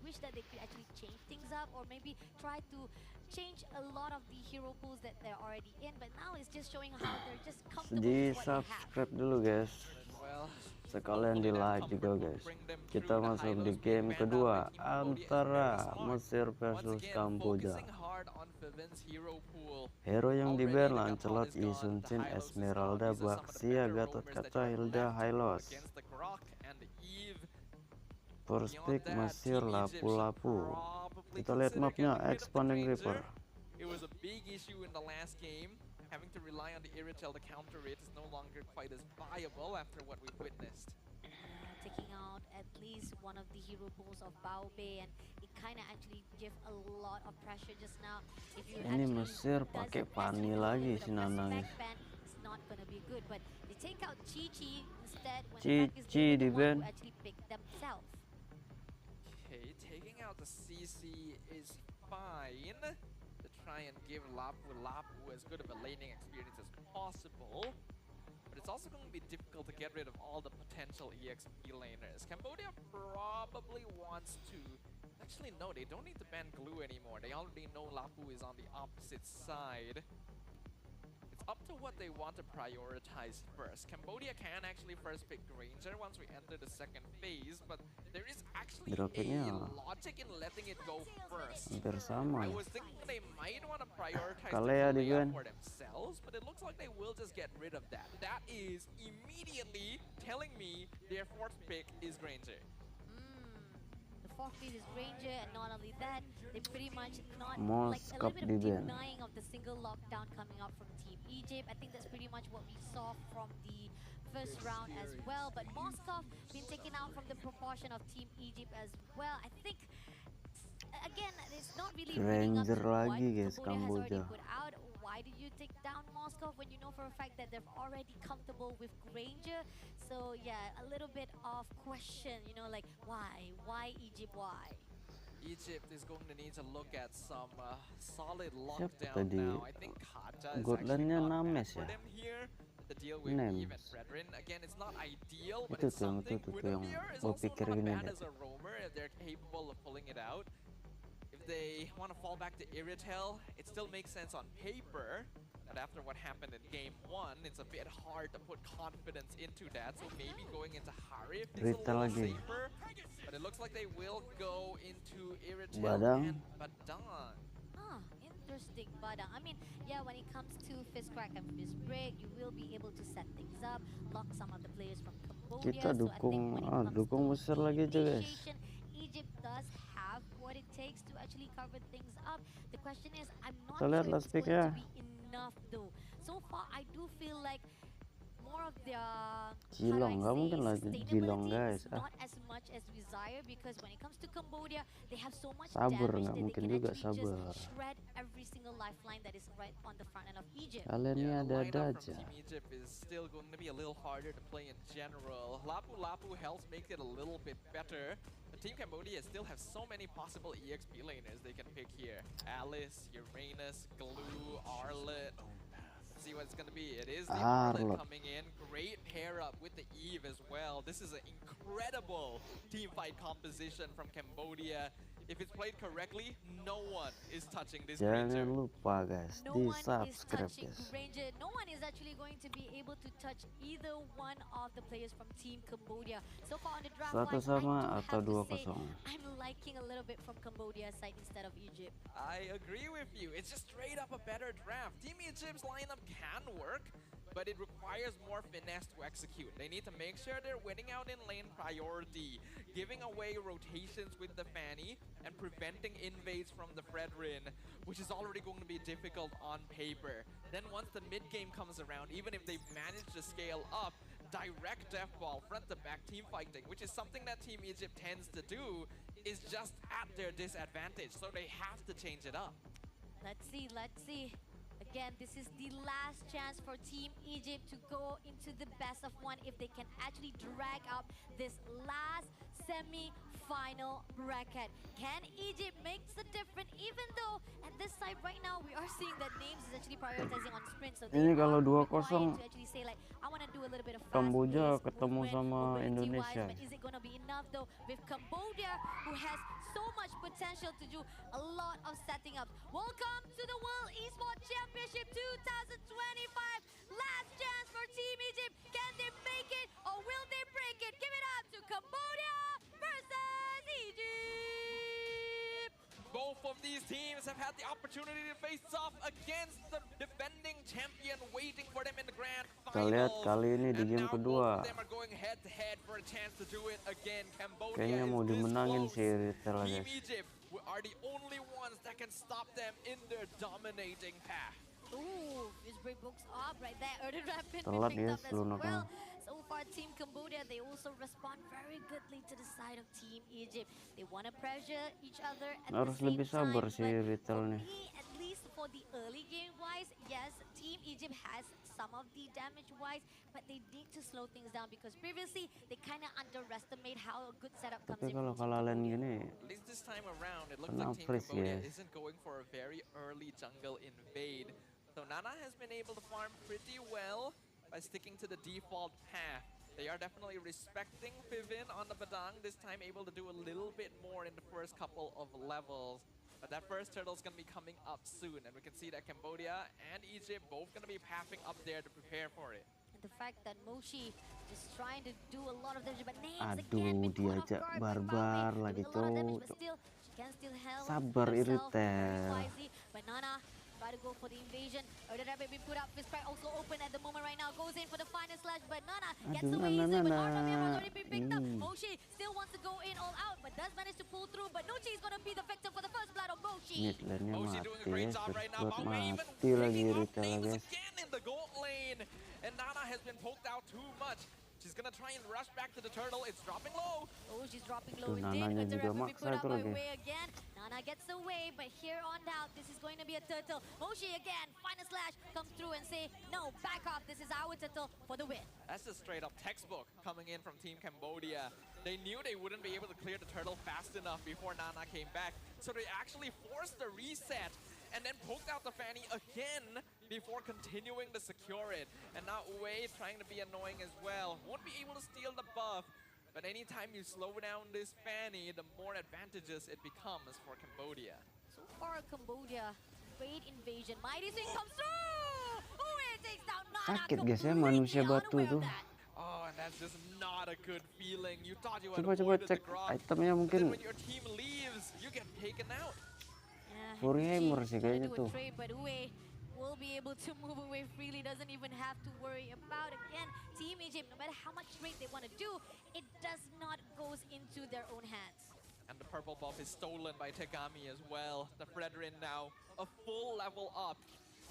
wish that they could actually change things up or maybe try to change a lot of the hero pools that they're already in. But now it's just showing how they're just comfortable Di with what they have. subscribe dulu guys. Well, Sekalian di hopefully that like juga comfort will guys. bring them Kita through. The masuk high-low di being game banned out by kedua Team Cambodia is very antara smart. Mesir Once versus again, Kamboja. focusing hard on Fivin's hero pool. Hero yang di Already ban the Lancelot, Gatot is gone, Isun the Sin, high-lows is gone. Esmeralda, These are some of the Baxia, better Gatot roamers that Kaca, you have Hilda, left Hylos. against the Grok and the Eve. First Beyond pick that, Mesir, Team Egypt should Lapu-Lapu. probably Kita lihat consider mapnya, getting rid of the Expanding Granger. Reaper. It was a big issue in the last game. Having to rely on the Irritel to counter it is no longer quite as viable after what we've witnessed. Taking out at least one of the hero pools of Mlbb, and it kind of actually give a lot of pressure just now. If you Ini actually Mesir pakai Pani lagi si Nanang. it's not gonna be good, but they take out Chi instead when Chi the fact is they were the di one ban. who actually picked themselves. Okay, taking out the CC is fine to try and give Lapu as good of a laning experience as possible. But it's also going to be difficult to get rid of all the potential EXP laners. Cambodia probably wants to... Actually, no, they don't need to ban Glue anymore. They already know Lapu is on the opposite side. It's up to what they want to prioritize first. Cambodia can actually first pick Granger once we enter the second phase, but there is actually a logic in letting it go first. Hampir sama. I was thinking they might want to prioritize Kalea the di Kalea ban. for themselves, but it looks like they will just get rid of that. That is immediately telling me their fourth pick is Granger. The fourth pick is Granger, and not only that, they pretty much not like a Moskop little bit di of ban. denying of the single lockdown coming up from Team Egypt. I think that's pretty much what we saw from the first round as well. But Moskov been taken out from the proportion of Team Egypt as well. I think again, it's not really reading up to Granger what lagi guys, Cambodia has already Kamboja. put out. Why did you take down Moskov when you know for a fact that they're already comfortable with Granger? So yeah, a little bit of question, you know, like why? Why Egypt? Why? Egypt is going to need to look at some solid Siapa lockdown tadi? now. I think Kaja is actually Godlandnya not bad Names for ya? them here. The deal with Names. Eve and Fredrin. Again, it's not ideal, but Itu it's tuh, something. itu tuh yang Guinevere is gua also pikir not gini bad deh. as a roamer if they're capable of pulling it out. If they want to fall back to Irritel, it still makes sense on paper. But after what happened in game 1, it's a bit hard to put confidence into that. So maybe going into Harif is a Rita little lagi. safer. But it looks like they will go into Irritel Badang. and Badang. Interesting, but I mean, yeah, when it comes to Fist Crack and Fist Break, you will be able to set things up, lock some of the players from Cambodia. Kita So I think when it comes dukung to Mesir the lagi aja guys. initiation, Egypt does have what it takes to actually cover things up. The question is, I'm not Kita sure lihat if last it's pick going ya. to be enough though. So far, I do feel like more of the Jilong, nggak mungkin lah Jilong guys. not as much as desire, because when it comes to Cambodia, they have so much Sabar, damage nggak that they mungkin can juga actually sabar. just shred every single lifeline that is right on the front end of Egypt. Kalian ini Yeah, the ada-ada lineup aja. from Team Egypt is still going to be a little harder to play in general. Lapu health makes it a little bit better. But Team Cambodia still has so many possible EXP laners they can pick here. Alice, Uranus, Glue, Arlet. Let's see what it's going to be. It is the Arlet coming in. Great pair up with the Eve as well. This is an incredible team fight composition from Cambodia. If it's played correctly, no one is touching this Jangan Granger. lupa guys, No di one is subscribe touching guys. Granger. No one is actually going to be able to touch either one of the players from Team Cambodia. So far on the draft Satu line, sama I atau do have to say 2-0. I'm liking a little bit from Cambodia's side instead of Egypt. I agree with you. It's just straight up a better draft. Team Egypt's lineup can work, but it requires more finesse to execute. They need to make sure they're winning out in lane priority, giving away rotations with the Fanny, and preventing invades from the Fredrin, which is already going to be difficult on paper. Then once the mid-game comes around, even if they've managed to scale up, direct death ball, front-to-back team fighting, which is something that Team Egypt tends to do, is just at their disadvantage, so they have to change it up. Let's see, let's see. Again, this is the last chance for Team Egypt to go into the best of one if they can actually drag up this last semi-final bracket. Can Egypt make the difference? Even though at this side right now we are seeing that Names is actually prioritizing on sprint, so they Ini kalau are 2-0 required to actually say like, I want to do a little bit of fast Kamboja pace, ketemu movement, sama mobility-wise, Indonesia. but is it going to be enough though with Cambodia, who has so much potential to do a lot of setting up? Welcome to the World Esports Championship 2025. Last chance for Team Egypt. Can they make it or will they break it? Give it up to Cambodia versus Egypt. Both of these teams have had the opportunity to face off against the defending champion waiting for them in the grand Kita lihat finals. kali ini di And game now kedua. both of them are going head to head for a chance to do it again. Cambodia Kayaknya mau is this dimenangin close. sih Retail, Team guys. Egypt are the only ones that can stop them in their dominating path. Ooh, this break books up right there. Erden Rapid Telat picked ya up as lunaknya. well. So far, Team Cambodia, they also respond very goodly to the side of Team Egypt. They want to pressure each other at Harus the same lebih sabar time. sih But Retail for nih. me, at least for the early game-wise, yes, Team Egypt has some of the damage-wise, but they need to slow things down because previously, they kind of underestimate how a good setup comes Tapi in kalau from Team kalah lane Cambodia. gini At least this time around, it looks kena like Team freeze, Cambodia guys. isn't going for a very early jungle invade. So Nana has been able to farm pretty well by sticking to the default path. They are definitely respecting Vivin on the Badang, this time able to do a little bit more in the first couple of levels. But that first turtle is going to be coming up soon, and we can see that Cambodia and Egypt both going to be pathing up there to prepare for it. And the fact that Moshi is trying to do a lot of damage, but Names Aduh, again been caught off diajak guard by barbar Mlbb, lagi, doing a lot of damage, but cowok. still she can still help Sabar, herself very Iritel. wisely. But Nana try to go for the invasion. Erden Rabbit being put up. Fist Crack also open at the moment right now. Goes in for the final slash, but Nana gets Aduh, away easily. But Arm Nana. has already been picked up. Ih. Moshi still wants to go in all out, but does manage to pull through. But Nuchi is going to be the victim for the first blood of Moshi. Mid lane-nya Moshi mati doing a ya, great job right now. berbuat Mlbb mati lagi picking up Retail, Names guys. again in the gold lane. And Nana has been poked out too much. She's gonna try and rush back to the turtle. It's dropping low. Oh, she's dropping low Tuh, indeed. Nananya But the juga referee maksa put up itu her lagi. way again. Nana gets away, but here on out, this is going to be a turtle. Moshi again, final slash comes through and say, no, back off. This is our turtle for the win. That's just straight up textbook coming in from Team Cambodia. They knew they wouldn't be able to clear the turtle fast enough before Nana came back. So they actually forced the reset and then poked out the Fanny again before continuing to secure it. And now Wei trying to be annoying as well. Won't be able to steal the buff. But anytime you slow down this Fanny, the more advantageous it becomes for Cambodia. So far, Cambodia, great invasion. Mighty Swing comes through! Uwe takes down Nana. Sakit guys ya, completely manusia batu unaware of tuh. that. Oh, and that's just not a good feeling. You thought you had Coba avoided cek the grab. itemnya But then mungkin when your team leaves, you get taken out. Yeah, Fury Nuchi Hammer sih trying kayaknya to do a tuh. trade, but Uwe will be able to move away freely, doesn't even have to worry about again. Team Egypt, no matter how much trade they want to do, it does not goes into their own hands. And the purple buff is stolen by Tegami as well. The Fredrin now a full level up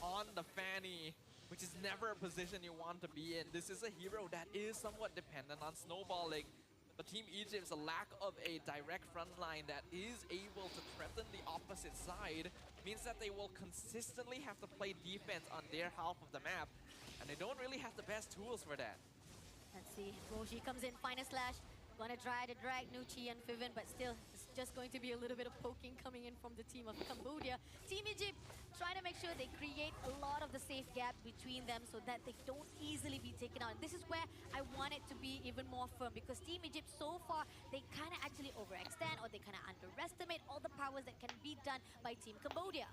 on the Fanny, which is never a position you want to be in. This is a hero that is somewhat dependent on snowballing. But Team Egypt's lack of a direct front line that is able to threaten the opposite side means that they will consistently have to play defense on their half of the map. And they don't really have the best tools for that. Let's see, Moshi comes in, final slash. Gonna try to drag Nuchi and Vivin, but still, it's just going to be a little bit of poking coming in from the team of Cambodia. Team Egypt trying to make sure they create a lot of the safe gap between them so that they don't easily be taken out. And this is where I want it to be even more firm, because Team Egypt so far, they kind of actually overextend or they kind of underestimate all the powers that can be done by Team Cambodia.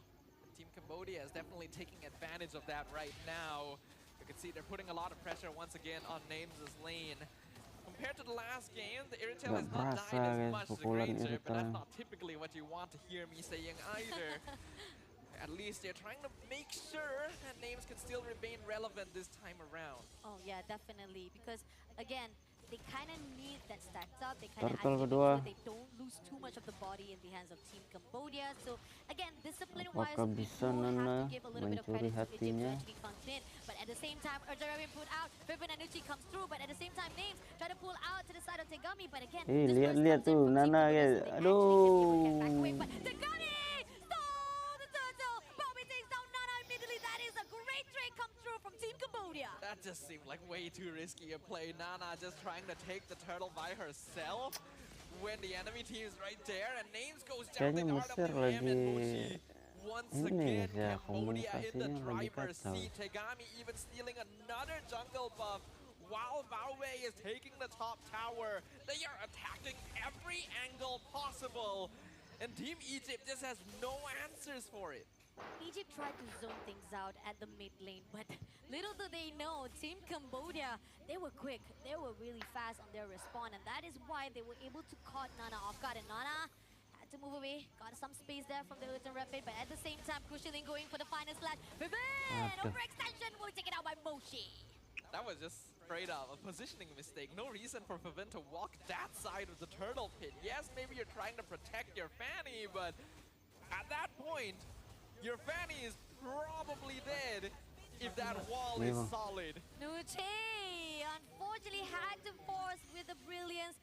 Team Cambodia is definitely taking advantage of that right now. You can see they're putting a lot of pressure once again on Names' lane. Compared to the last game, the Irritel has not berasa, died as guys, much as the pukulan Granger, but that's Irritel. not typically what you want to hear me saying either. At least they're trying to make sure that Names can still remain relevant this time around. Oh yeah, definitely, because again, they kind of need that stacks up. They kind of Turtle actually make kedua. sure they don't lose too much of the body in the hands of Team Cambodia. So again, discipline-wise, Apakah we bisa do have Nana to give a little bit of mencuri credit to Egypt to hatinya? actually function in. But at the same time, Erden put out, Vivin and Nuchi comes through, but at the same time, Names try to pull out to the side of Tegami. But again, Ih, this burst lihat comes in tuh, from Team Nana, Cambodia, guys. so they actually can be able to get back away. Aduh. But Tegami stole the turtle. Bobby takes down Nana immediately. That is a great trade come through from Team Cambodia. That just seemed like way too risky a play. Nana just trying to take the turtle by herself. when the enemy team is right there and names goes down the Kayaknya Mesir RWM and lagi Moshi. Once ini again, ya, Cambodia in the komunikasinya lagi driver's kacau. seat. Tegami even stealing another jungle buff while Mlbb is taking the top tower. They are attacking every angle possible. And Team Egypt just has no answers for it. Egypt tried to zone things out at the mid lane, but little do they know, Team Cambodia, they were quick. They were really fast on their respawn, and that is why they were able to caught Nana off guard. And Nana had to move away, got some space there from the Ultra Rapid, but at the same time, Crucialing going for the final slash. Vivian, overextension, will take it out by Moshi. That was just straight up a positioning mistake. No reason for Favin to walk that side of the turtle pit. Yes, maybe you're trying to protect your Fanny, but at that point, your Fanny is probably dead if that wall is solid. Nuche, unfortunately, had to force with the brilliance.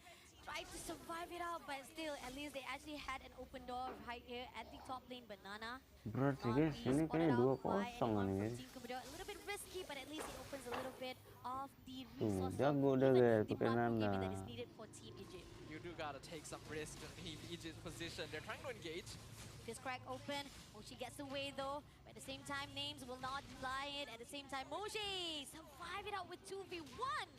Tried to survive it out, but still, at least they actually had an open door right here at the top lane. Banana. Berarti guys, ini kayak 2-0 nih. A little bit risky, but at least it opens a little bit of the Tuh, resource. jago dah guys, pakai Nana. That is needed for Team Egypt. You do gotta take some risk in Team Egypt's position. They're trying to engage. Fist crack open. Moshi gets away though. But at the same time, names will not lie it. At the same time, Moshi survive it out with 2v1.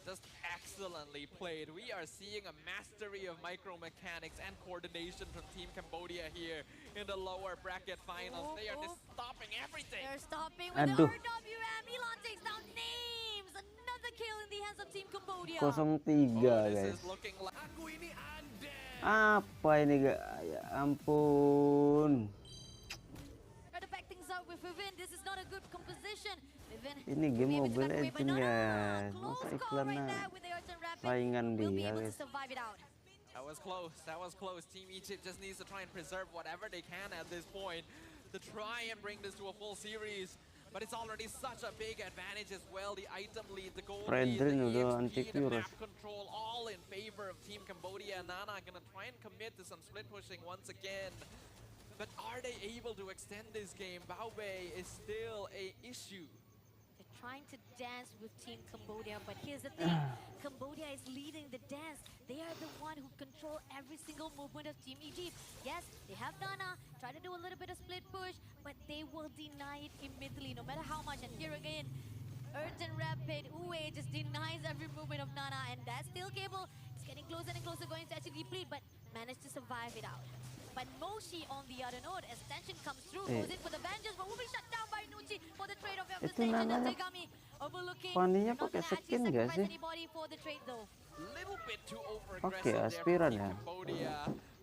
Just excellently played. We are seeing a mastery of micro mechanics and coordination from Team Cambodia here in the lower bracket finals. They are just stopping everything. They're stopping with Aduh. the RWM. Elon takes down names. Another kill in the hands of Team Cambodia. 0-3 This guys. is looking like Apa ini guys? Ya ampun. Try to back things up with Vivin. This is not a good composition. Vivin Ini game will be able to Mobile back away, but Legends no, no, no. guys. Close Masa call right iklannya there with the Urchin Rapid. saingan Will be dia able to guys. survive it out. That was close. That was close. Team Egypt just needs to try and preserve whatever they can at this point to try and bring this to a full series. But it's already such a big advantage as well. The item lead, the gold lead, Fredrin the udah EXP, the anti-virus. map control, all in favor of Team Cambodia. Nana gonna try and commit to some split pushing once again. But are they able to extend this game? Mlbb is still a issue. They're trying to dance with Team Cambodia, but here's the thing. Cambodia is leading the dance. They are the one who control every single movement of Team Egypt. Yes, they have Nana, try to do a little bit of split push, but they will deny it immediately, no matter how much. And here again, Urgent Rapid, Uwe just denies every movement of Nana, and that steel cable is getting closer and closer, going to actually deplete, but managed to survive it out. But Moshi on the other note, as tension comes through, goes in for the vengeance, but will be shut down by Nuchi for the trade of devastation. And namanya Tegami overlooking. Fanny-nya Not pakai gonna actually skin gak sacrifice sih? anybody for the trade though. Little bit too Oke, over-aggressive there aspiran from Team ya. Cambodia.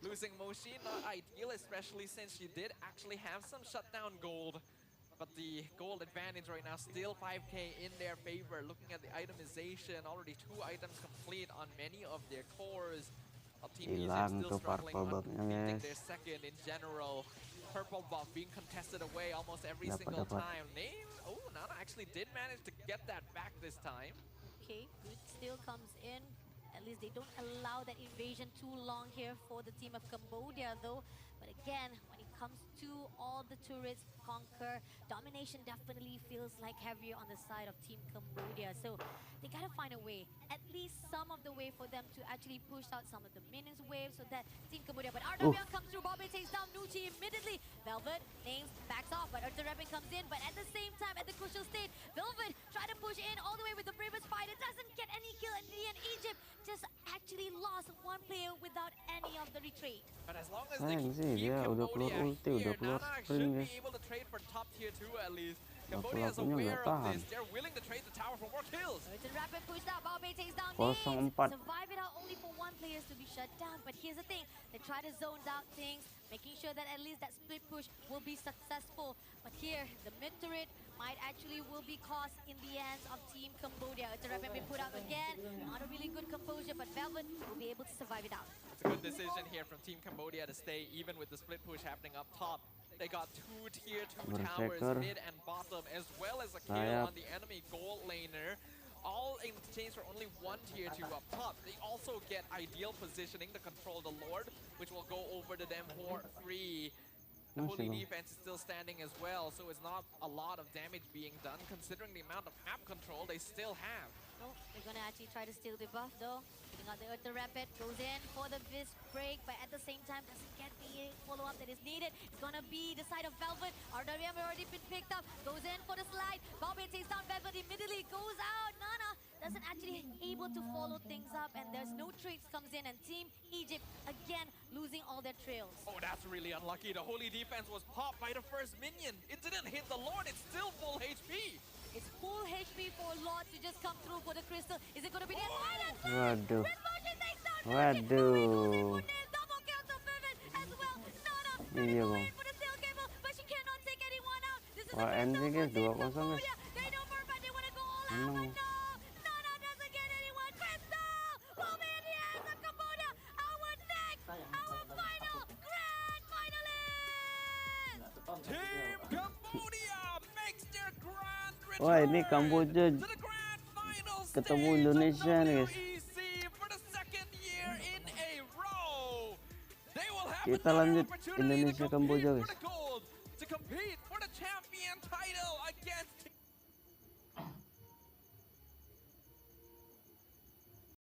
Losing Moshi, not ideal, especially since she did actually have some shutdown gold. But the gold advantage right now, still 5k in their favor. Looking at the itemization, already 2 items complete on many of their cores. Team Egypt Hilang still tuh struggling purple on buff-nya beating guys. their second in general. Purple buff being contested away almost every Dapat, single dapat. time. Oh, Nana actually did manage to get that back this time. Okay, good still comes in. At least they don't allow that invasion too long here for the team of Cambodia though. But again, when it comes to all the turrets conquer, domination definitely feels like heavier on the side of Team Cambodia. So they gotta find a way, at least some of the way for them to actually push out some of the minions waves so that Team Cambodia, but RWM comes through, Bobby takes down Nuchi immediately. Velvet, names, backs off, but Ursa Rapid comes in, but at the same time, at the crucial state, Velvet try to push in all the way with the bravest fight. It doesn't get any kill, and in the end, Egypt just actually lost one player without any of the retreat. But as long as they Sayang sih, keep dia udah keluar Cambodia ulti, udah here, keluar Nana sprint should guys. be able to trade for top tier 2 at least. Nah, Cambodia is pelakunya aware nggak of tahan. this. They're willing to trade the tower for more kills. Ursa Rapid pushed out, Bobby takes down 0-4. names. Survive it out only for one player to be shut down. But here's the thing, they try to zone out things, making sure that at least that split push will be successful. But here, the mid turret might actually will be cost in the hands of Team Cambodia. Ursa Rapid been put out again. Not a really good composure, but Velvet will be able to survive it out. It's a good decision here from Team Cambodia to stay even with the split push happening up top. They got 2 tier 2 towers, Berserker. mid and bottom, as well as a kill Sayap. on the enemy gold laner. All in exchange for only 1 tier 2 up top. They also get ideal positioning to control the Lord, which will go over to them for free. The Masih holy bang. defense is still standing as well, so it's not a lot of damage being done considering the amount of map control they still have. No, they're gonna actually try to steal the buff though. Using out the Earth Rapid, goes in for the Vis break, but at the same time doesn't get the follow-up that is needed. It's gonna be the side of Velvet. RWM already been picked up, goes in for the slide. Bombay takes down Velvet immediately, goes out. Nana doesn't actually able to follow things up, and there's no trades comes in, and Team Egypt again losing all their trails. Oh, that's really unlucky. The Holy Defense was popped by the first minion. It didn't hit the Lord, it's still full HP. It's full HP for Lord to just come through for the crystal. Is it gonna be the final? Waduh. Red Motion takes down Waduh. double kill to Vivid as well. Nana Iya, go Bang. in for the steel cable, but she cannot take anyone out. This is Wah, a NC guys, 2-0 guys. Cambodia. They know for a fact they wanna go all out, but Menang. no. Nana doesn't get anyone. Crystal will be in the hands of Cambodia. Our next, our final grand finalist. Team Cambodia makes their grand return Wah, ini Kamboja to the grand final ketemu stage Indonesia of nih, guys. WEC for the second year in a row. They will have Kita another lanjut opportunity to Indonesia compete Kamboja, for guys. the gold